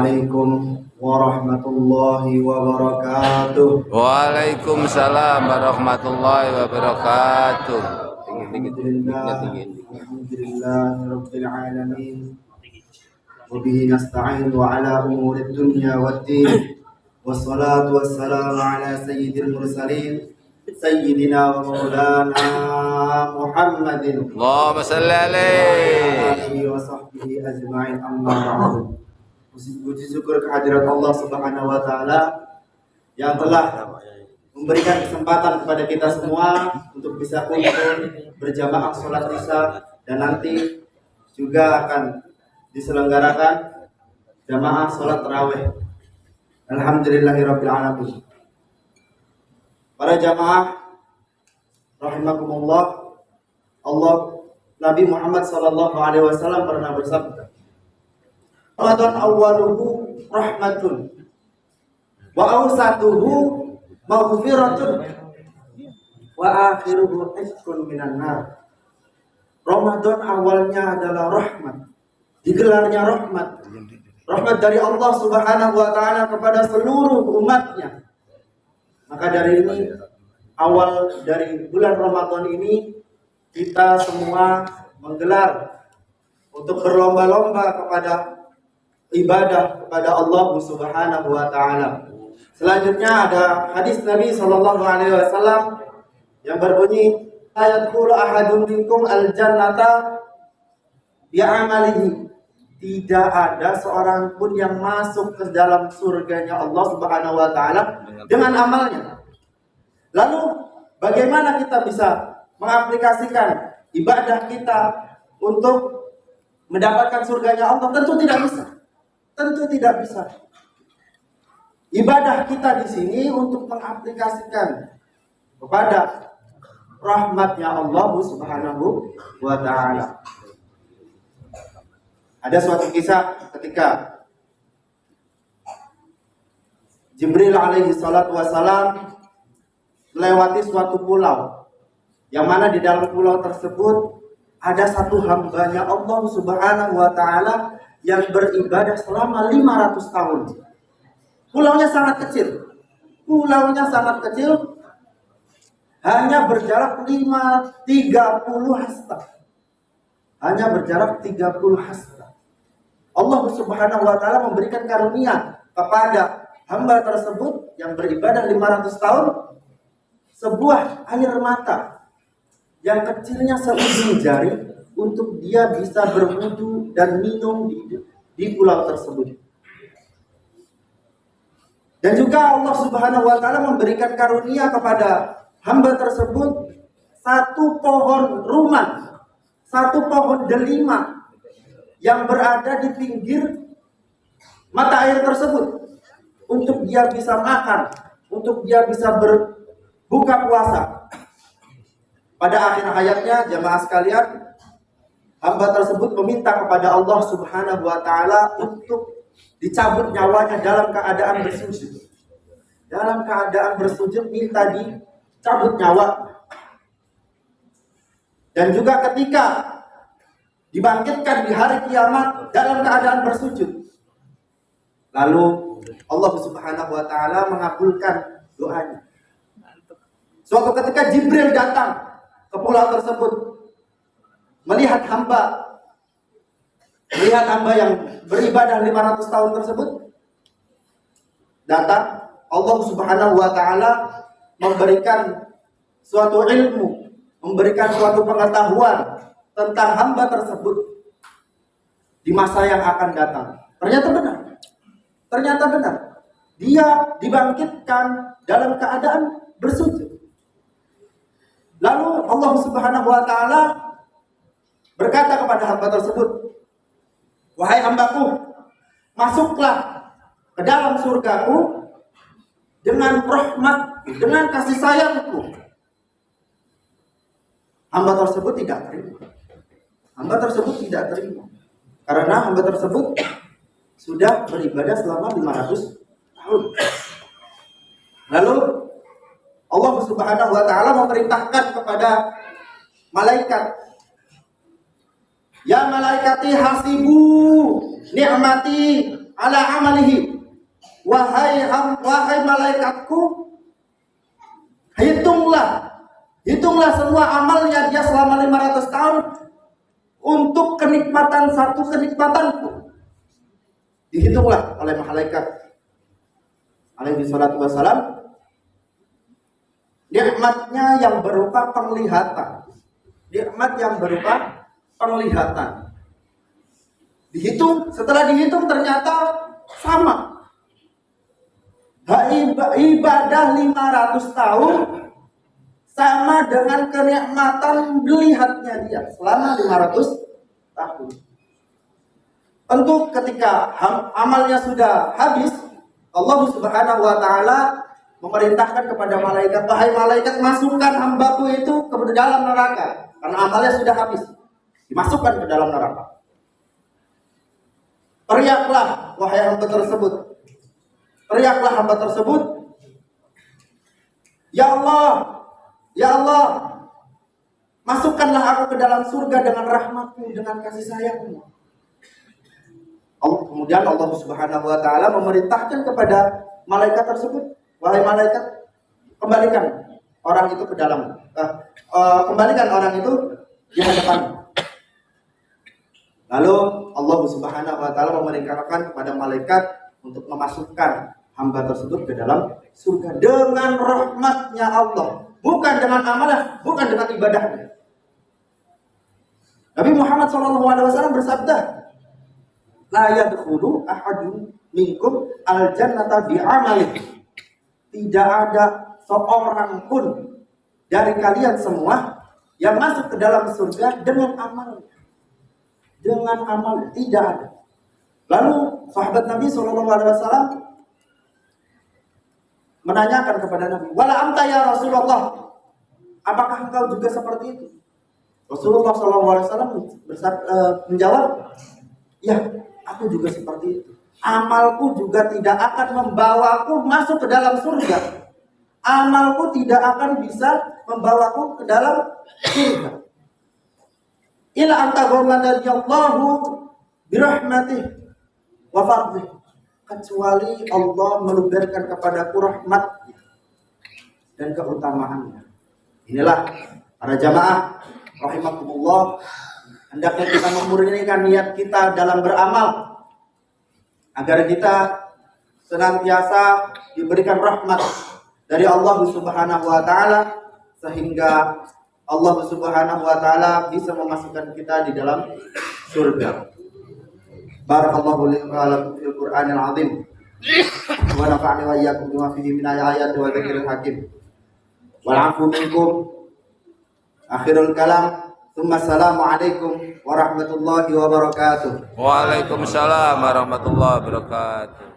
Assalamualaikum warahmatullahi wabarakatuh. Waalaikumsalam warahmatullahi wabarakatuh. Alhamdulillahirabbil alamin. Wa bihi nasta'in wa ala umurid dunya waddin. Wassalatu wassalamu ala sayyidil mursalin sayyidina wa maulana Muhammadin. Allahumma shalli alaihi wa sahbihi ajma'in, amma ba'du. Puji syukur kehadirat Allah Subhanahu wa taala yang telah memberikan kesempatan kepada kita semua untuk bisa kumpul berjamaah sholat Isya, dan nanti juga akan diselenggarakan jamaah sholat tarawih. Alhamdulillahirabbil alamin. Para jamaah rahimakumullah, Nabi Muhammad sallallahu alaihi wasallam pernah bersabda, Ramadan awwaluhu rahmatun wa awsatuhu maghfiratun wa akhiruhu itqun minan nar. Ramadan awalnya adalah rahmat, digelarnya rahmat, rahmat dari Allah Subhanahu wa taala kepada seluruh umatnya. Maka dari ini, awal dari bulan Ramadan ini, kita semua menggelar untuk berlomba-lomba kepada ibadah kepada Allah Subhanahu wa taala. Selanjutnya ada hadis Nabi sallallahu alaihi wasallam yang berbunyi, "Ayadkhulu ahadun minkum al-jannata bi'amalihi." Tidak ada seorang pun yang masuk ke dalam surganya Allah Subhanahu wa taala dengan amalnya. Lalu bagaimana kita bisa mengaplikasikan ibadah kita untuk mendapatkan surganya Allah? Tentu tidak bisa. Tentu tidak bisa. Ibadah kita di sini untuk mengaplikasikan kepada rahmatnya Allah Subhanahu wa taala. Ada suatu kisah ketika Jibril alaihi salatu wassalam melewati suatu pulau, yang mana di dalam pulau tersebut ada satu hambanya Allah Subhanahu wa taala yang beribadah selama 500 tahun. Pulaunya sangat kecil. Hanya berjarak 30 hasta. Allah Subhanahu wa taala memberikan karunia kepada hamba tersebut yang beribadah 500 tahun, sebuah air mata yang kecilnya seujung jari untuk dia bisa berwudu dan minum di pulau tersebut. Dan juga Allah Subhanahu wa taala memberikan karunia kepada hamba tersebut satu pohon rumman, satu pohon delima yang berada di pinggir mata air tersebut untuk dia bisa makan, untuk dia bisa berbuka puasa. Pada akhir hayatnya, jamaah sekalian, hamba tersebut meminta kepada Allah Subhanahu wa taala untuk dicabut nyawanya dalam keadaan bersujud. Dalam keadaan bersujud minta dicabut nyawa. Dan juga ketika dibangkitkan di hari kiamat dalam keadaan bersujud. Lalu Allah Subhanahu wa taala mengabulkan doanya. Suatu ketika Jibril datang ke pulau tersebut, melihat hamba yang beribadah 500 tahun tersebut. Datang, Allah Subhanahu wa taala memberikan suatu ilmu, memberikan suatu pengetahuan tentang hamba tersebut di masa yang akan datang. Ternyata benar. Dia dibangkitkan dalam keadaan bersujud. Lalu Allah Subhanahu wa taala berkata kepada hamba tersebut, "Wahai hambaku, masuklah ke dalam surgaku dengan rahmat, dengan kasih sayangku." Hamba tersebut tidak terima. Karena hamba tersebut sudah beribadah selama 500 tahun. Lalu Allah Subhanahu wa taala memerintahkan kepada malaikat, "Ya malaikati hasibu ni'mati ala amalihi. Wahai malaikatku, hitunglah semua amalnya dia selama 500 tahun untuk kenikmatan satu kenikmatanku. Dihitunglah oleh malaikat alaihi salatu wassalam nikmatnya yang berupa penglihatan. Nikmat yang berupa penglihatan. Dihitung, setelah dihitung ternyata sama. Ibadah 500 tahun sama dengan kenikmatan melihatnya dia selama 500 tahun. Tentu ketika amalnya sudah habis, Allah Subhanahu wa taala memerintahkan kepada malaikat, wahai malaikat, masukkan hambaku itu ke dalam neraka karena amalnya sudah habis. Dimasukkan ke dalam neraka. Teriaklah wahai hamba tersebut. Teriaklah hamba tersebut, Ya Allah, masukkanlah aku ke dalam surga dengan rahmatmu, dengan kasih sayangmu. Kemudian Allah Subhanahu wa taala memerintahkan kepada malaikat tersebut, wahai malaikat, kembalikan orang itu ke dalam, kembalikan orang itu di hadapan. Lalu Allah Subhanahu wa taala memerintahkan kepada malaikat untuk memasukkan hamba tersebut ke dalam surga dengan rahmatnya Allah, bukan dengan amalnya, bukan dengan ibadahnya. Nabi Muhammad SAW bersabda, la yadkhulu ahadun minkum al-jannata bi'amalih. Tidak ada seorang pun dari kalian semua yang masuk ke dalam surga dengan amalnya. Dengan amalnya, tidak ada. Lalu sahabat Nabi SAW menanyakan kepada Nabi, wala anta ya Rasulullah, apakah engkau juga seperti itu? Rasulullah SAW menjawab, ya, aku juga seperti itu. Amalku juga tidak akan membawaku masuk ke dalam surga. Amalku tidak akan bisa membawaku ke dalam surga. Ila anta ghamadallahu birahmatih wa fadlih. Kecuali Allah meluberkan kepadaku rahmat dan keutamaannya. Inilah para jamaah rahimakumullah, hendaknya kita memurnikan niat kita dalam beramal agar kita senantiasa diberikan rahmat dari Allah Subhanahu wa taala, sehingga Allah Subhanahu wa taala bisa memasukkan kita di dalam surga. Barakallahu li wa lakum fil Qur'anil azim. Wa nafa'ani wa iyyakum bima fihi min ayati wa dzikril hakim. Wal 'afwu minkum. Akhirul kalam. Assalamu alaikum warahmatullahi wabarakatuh. Waalaikumsalam warahmatullahi wabarakatuh.